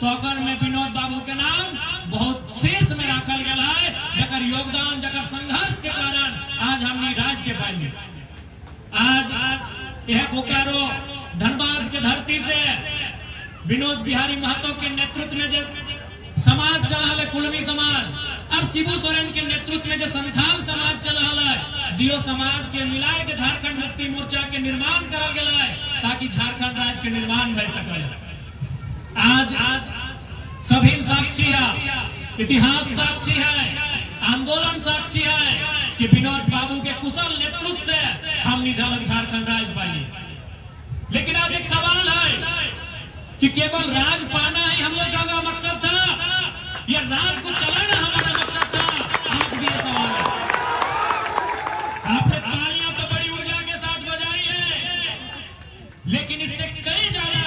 तो अगर में विनोद बाबू के नाम बहुत शीर्ष में रखल गया है, जकर योगदान जकर संघर्ष के कारण आज हमने राज के पाएंगे। आज यह बोकारो धनबाद के धरती से विनोद बिहारी महतो के नेतृत्व में जो समाज चला है, कुलमी समाज, और शिबू सोरेन के नेतृत्व में जो संथाल समाज चला है, दियो समाज के मिलाए के झारखंड मुक्ति मोर्चा के निर्माण करल गया है, ताकि झारखंड राज्य के निर्माण भय सके। आज सभी साक्षी है, इतिहास साक्षी है, आंदोलन साक्षी है कि विनोद बाबू के कुशल नेतृत्व से हम झलक झारखंड राज्य पाएंगे। लेकिन आज एक सवाल है कि केवल राज पाना ही हम लोग का मकसद था या राज को चलाना हमारा मकसद था? आज भी ये सवाल है। आपने तालियां तो बड़ी ऊर्जा के साथ बजाई है, लेकिन इससे कई ज्यादा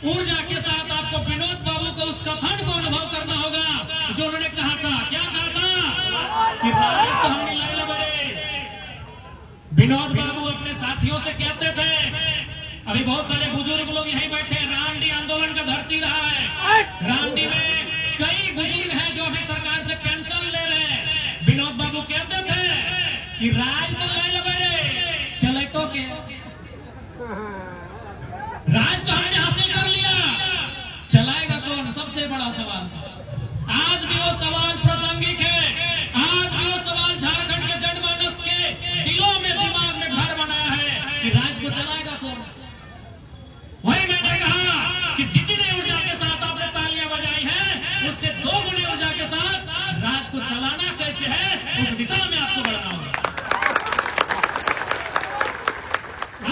ऊर्जा के साथ आपको विनोद बाबू को उस कथन को अनुभव करना होगा जो उन्होंने कहा था। क्या कहा था कि राज तो हमने लाइला बरे। विनोद बाबू अपने साथियों से कहते थे, अभी बहुत सारे बुजुर्ग लोग यहीं बैठे हैं, रामडी आंदोलन का धरती रहा है, रामडी में कई बुजुर्ग हैं जो अभी सरकार से पेंशन ले रहे हैं। विनोद बाबू कहते थे कि राज तो लाइला बरे, चले तो के राज तो हमने हासिल कर लिया, चलाएगा कौन? सबसे बड़ा सवाल था। आज भी वो सवाल प्रासंगिक है, आज भी वो सवाल झारखंड के जनमानस के दिलों में दिमाग में घर बनाया है कि राज को चलाएगा कौन? वही मैंने कहा कि जितनी ऊर्जा के साथ आपने तालियां बजाई हैं, उससे 2 गुनी ऊर्जा के साथ राज को चलाना कैसे है, उस दिशा में आपको बढ़ना होगा।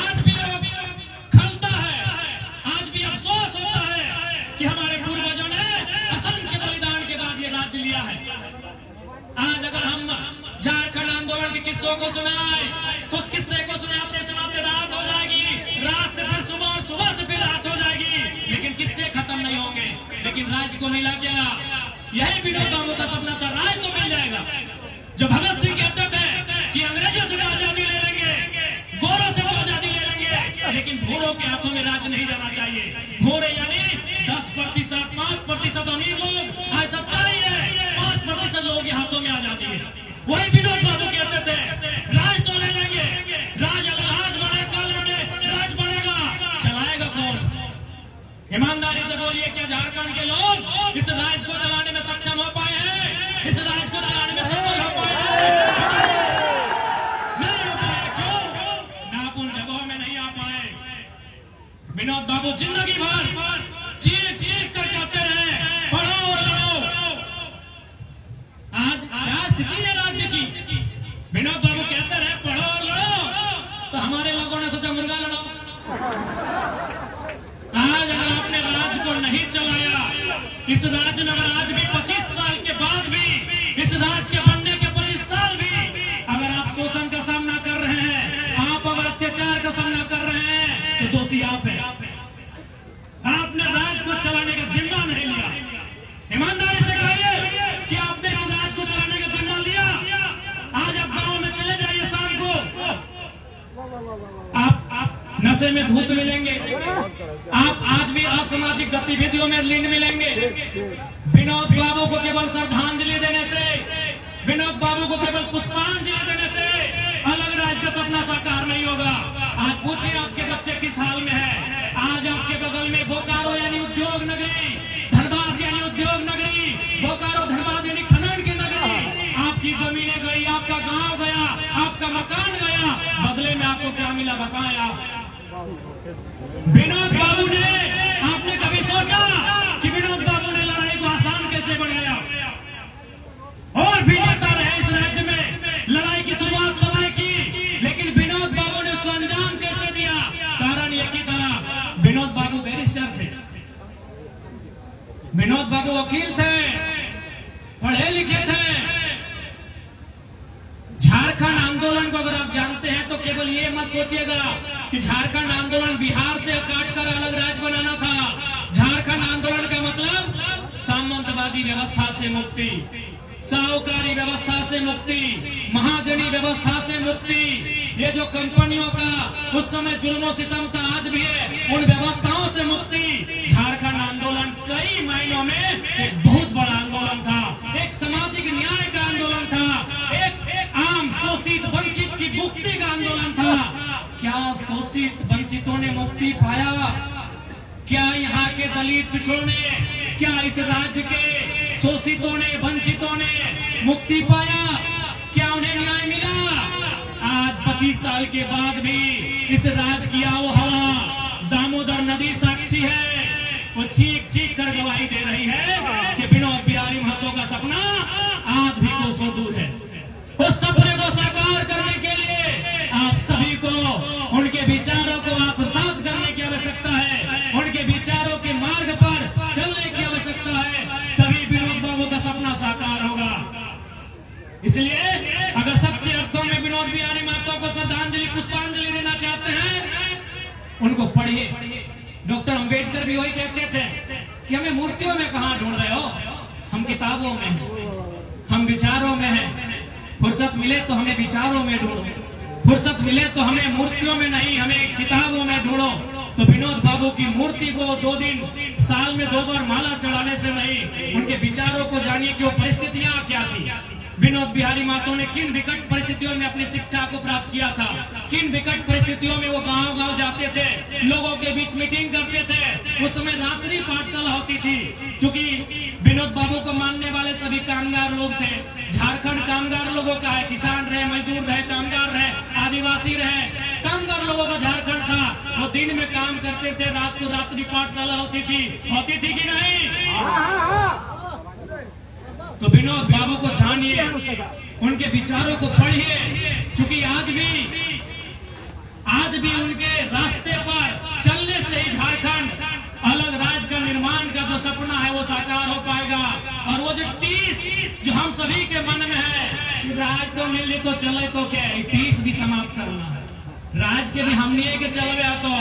आज भी खलता है, आज भी अफसोस होता है कि हमारे पूर्वजों ने असंख्य बलिदान के बाद ये राज्य लिया है। आज अगर हम झारखंड आंदोलन के किस्सों को सुनाए तो उस किस्से को सुनाते सुनाते रात हो जाएगी, रात से फिर सुबह, सुबह से फिर रात हो जाएगी, लेकिन किस्से खत्म नहीं होंगे। लेकिन राज को मिला क्या? यही विनोद बाबू का सपना था, राज तो मिल जाएगा। जो भगत सिंह कहते थे कि अंग्रेजों से तो आजादी ले लेंगे, गोरों से तो आजादी ले लेंगे, लेकिन भूरों के हाथों में राज नहीं जाना चाहिए। भूरे यानी 10%, 5% अमीर लोग, आज सच्चाई है 5% लोगों के हाथों में आजादी है। वही विनोद बाबू कहते थे राज तो ले लेंगे, राज आज बने कल बने, राज बनेगा, चलाएगा कौन? ईमानदारी से बोलिए, क्या झारखंड के लोग इस राज को चलाने में सक्षम हो पाए हैं? इस राज को चलाने में सफल हो पाए हैं? नहीं हो पाए। क्यों? ना उन जगहों में नहीं आ पाए। विनोद बाबू जिंदगी भर चीख चीख कर कहते रहे, पढ़ो और लड़ो। आज क्या स्थिति है राज्य की? विनोद बाबू कहते रहे पढ़ो और लड़ो, तो हमारे लोगों ने सोचा मुर्गा लड़ो। आज अगर आपने राज को नहीं चलाया, इस राज्य में अगर आज भी 25 साल के बाद भी, इस राज्य के बनने के 25 साल भी अगर आप शोषण का सामना कर रहे हैं, आप अगर अत्याचार का सामना कर रहे हैं, तो दोषी आप हैं। आपने राज्य को चलाने का जिम्मा नहीं लिया। ईमानदारी से कहिए कि आपने इस राज्य को चलाने का जिम्मा लिया। आज आप गांव में चले जाइए, शाम को आप नशे में धूत मिलेंगे, आप आज भी असामाजिक गतिविधियों में लीन मिलेंगे। विनोद बाबू को केवल श्रद्धांजलि देने से, विनोद बाबू को केवल पुष्पांजलि देने से अलग राज्य का सपना साकार नहीं होगा। आज पूछिए आपके बच्चे किस हाल में है। आज आपके बगल में बोकारो यानी उद्योग नगरी, धनबाद यानी उद्योग नगरी, बोकारो धनबाद यानी खनन की नगरी, आपकी जमीनें गई, आपका गांव गया, आपका मकान गया, बदले में आपको क्या मिला बताया? विनोद बाबू ने, आपने कभी सोचा कि विनोद बाबू ने लड़ाई को आसान कैसे बनाया? और भी नेता रहे इस राज्य में, लड़ाई की शुरुआत सबने की, लेकिन विनोद बाबू ने उसको अंजाम कैसे दिया? कारण यह कि था विनोद बाबू बैरिस्टर थे, विनोद बाबू वकील थे, पढ़े लिखे थे। झारखंड आंदोलन को अगर आप जानते हैं तो केवल ये मत सोचिएगा कि झारखंड आंदोलन बिहार से काटकर अलग राज्य बनाना था। झारखंड आंदोलन का मतलब सामंतवादी व्यवस्था से मुक्ति, साहूकारी व्यवस्था से मुक्ति, महाजनी व्यवस्था से मुक्ति। ये जो कंपनियों का उस समय जुल्म सितम था, आज भी है, उन व्यवस्थाओं से मुक्ति। झारखंड आंदोलन कई महीनों वंचितों ने मुक्ति पाया? क्या यहाँ के दलित पिछड़ों ने, क्या इस राज्य के शोषितों ने, वंचितों ने मुक्ति पाया? क्या उन्हें न्याय मिला? आज 25 साल के बाद भी इस राज्य की आओ हवा, दामोदर नदी साक्षी है, वो चीख चीख कर गवाही दे रही है कि विनोद बिहारी महतो का सपना आज भी कोसों दूर है। उस सपने को साकार करने के लिए आप सभी को उनके विचारों को आत्मसात करने की आवश्यकता है, उनके विचारों के मार्ग पर चलने की आवश्यकता है, तभी विनोद बाबू का सपना साकार होगा। इसलिए अगर सच्चे अर्थों में विनोद बिहारी महतो को श्रद्धांजलि, पुष्पांजलि देना चाहते हैं, उनको पढ़िए। डॉक्टर अंबेडकर भी वही कहते थे कि हमें मूर्तियों में कहां ढूंढ रहे हो, हम किताबों में हैं, हम विचारों में हैं। फुर्सत मिले तो हमें विचारों में ढूंढो, फुर्सत मिले तो हमें मूर्तियों में नहीं, हमें किताबों में ढूंढो। तो विनोद बाबू की मूर्ति को 2 दिन साल में 2 बार माला चढ़ाने से नहीं, उनके विचारों को जानिए कि वो परिस्थितियां क्या थी। विनोद बिहारी महतो ने किन विकट परिस्थितियों में अपनी शिक्षा को प्राप्त किया था, किन विकट परिस्थितियों में वो गांव-गांव जाते थे, लोगों के बीच मीटिंग करते थे। उस समय रात्रि पाठशाला होती थी, क्योंकि विनोद बाबू को मानने वाले सभी कामगार लोग थे। झारखंड कामगार लोगों का है, किसान रहे, मजदूर रहे, कामगार रहे, आदिवासी रहे, कामगार लोगों का झारखंड था। वो दिन में काम करते थे, रात को रात्रि पाठशाला होती थी कि नहीं? तो विनोद बाबू को जानिए, उनके विचारों को पढ़िए, क्योंकि आज भी उनके रास्ते पर चलने से ही झारखंड अलग राज्य का निर्माण का जो सपना है वो साकार हो पाएगा। और वो जो 30 जो हम सभी के मन में है, राज तो मिले तो चले तो क्या, 30 भी समाप्त करना है। राज के भी हम नहीं के चलवे तो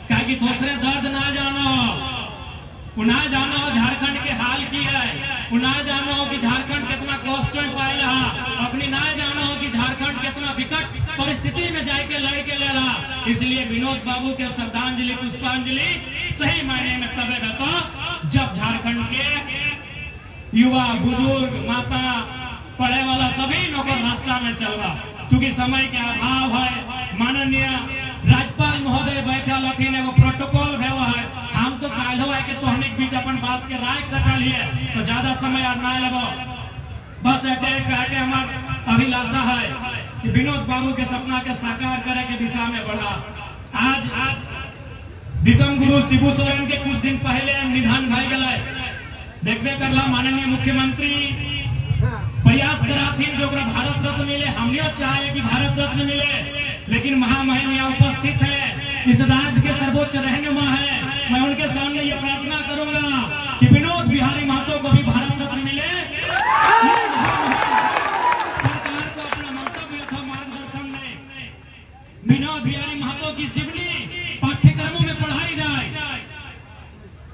क्या कि दूसरे दर्द ना जानो, उना जानो झारखंड के हाल की है, उना जानो कि झारखंड कितना कॉन्स्टेंट पाए रहा, अपनी ना जानो कि झारखंड कितना विकट परिस्थिति में जाके लड़के ले रहा। इसलिए विनोद बाबू के श्रद्धांजलि, पुष्पांजलि सही मायने में तबे रहता जब झारखंड के युवा, बुजुर्ग, माता, पढ़े वाला सभी नौकर रास्ता में चलवा। चूंकि समय के अभाव है, माननीय राज्यपाल महोदय बैठल हथिन, एगो प्रोटोकॉल भेवा है, हम तो काल है कि तोहनी के बीच अपन बात के राख सकल है, तो ज्यादा समय और ना लेबो। बस एटे कह के हमार अभिलाषा है कि विनोद बाबू के सपना के साकार करे के दिशा में बढ़ा। आज दिसम गुरु शिबू सोरेन के कुछ दिन पहले निधन भय गए, देखबे करला माननीय मुख्यमंत्री प्रयास कराथीन कि ओकरा भारत रत्न मिले, हमनियो चाहे कि भारत रत्न मिले, लेकिन महामहिम यहाँ उपस्थित है, इस राज्य के सर्वोच्च रहनुमा है। मैं उनके सामने ये प्रार्थना करूंगा कि विनोद बिहारी महतो को भी भारत रत्न मिले। सरकार को अपना मंतव्य अथवा मार्गदर्शन में विनोद बिहारी महतो की जीवनी पाठ्यक्रमों में पढ़ाई जाए।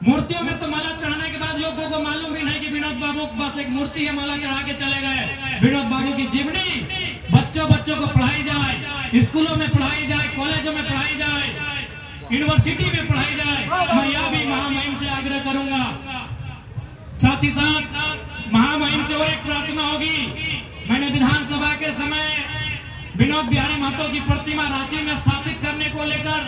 मूर्तियों में तो माला चढ़ाने के बाद लोगों को मालूम भी नहीं कि विनोद बाबू बस एक मूर्ति है, माला चढ़ा के चले गए। विनोद बाबू की जीवनी बच्चों को पढ़ाई जाए, स्कूलों में पढ़ाई जाए, कॉलेजों में पढ़ाई जाए, यूनिवर्सिटी में पढ़ाई जाए। मैं यह भी महामहिम से आग्रह करूंगा। साथ ही साथ महामहिम से और एक प्रार्थना होगी। मैंने विधानसभा के समय विनोद बिहारी महतो की प्रतिमा रांची में स्थापित करने को लेकर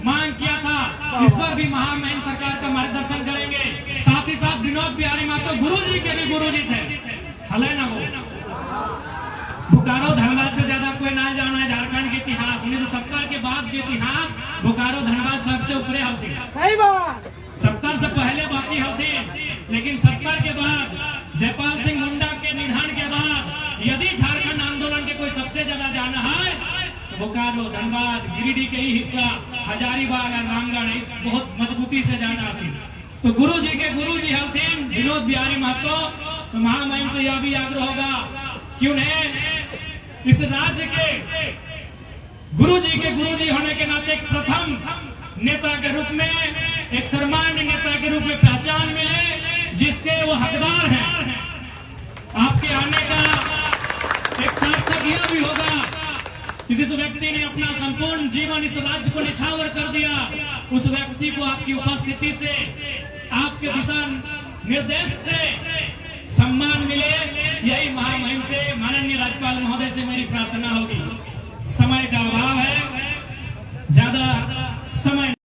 मांग किया था, इस पर भी महामहिम सरकार का मार्गदर्शन करेंगे। साथ ही साथ विनोद बिहारी महतो गुरुजी के भी गुरुजी थे, हले ना वो बोकारो धनबाद से ज्यादा कोई ना जाना है झारखंड के इतिहास। 1970 के बाद के इतिहास बोकारो धनबाद सबसे ऊपरे हलती, 70 से पहले बाकी हलती, लेकिन 70 के बाद जयपाल सिंह मुंडा के निधन के बाद यदि झारखंड आंदोलन के कोई सबसे ज्यादा जाना है तो बोकारो, धनबाद, गिरिडीह के ही हिस्सा, हजारीबाग और रामगढ़ इस बहुत मजबूती से जाना थी। तो गुरुजी के गुरुजी हलथीन विनोद बिहारी महतो। तो महामहिम से यह भी आग्रह होगा कि उन्हें इस राज्य के गुरुजी होने के नाते एक प्रथम नेता के रूप में, एक सर्वमान्य नेता के रूप में पहचान मिले, जिसके वो हकदार हैं। आपके आने का एक सार्थक यह भी होगा कि जिस व्यक्ति ने अपना संपूर्ण जीवन इस राज्य को निछावर कर दिया, उस व्यक्ति को आपकी उपस्थिति से, आपके दिशा निर्देश से सम्मान मिले। यही महामहिम से, माननीय राज्यपाल महोदय से मेरी प्रार्थना होगी।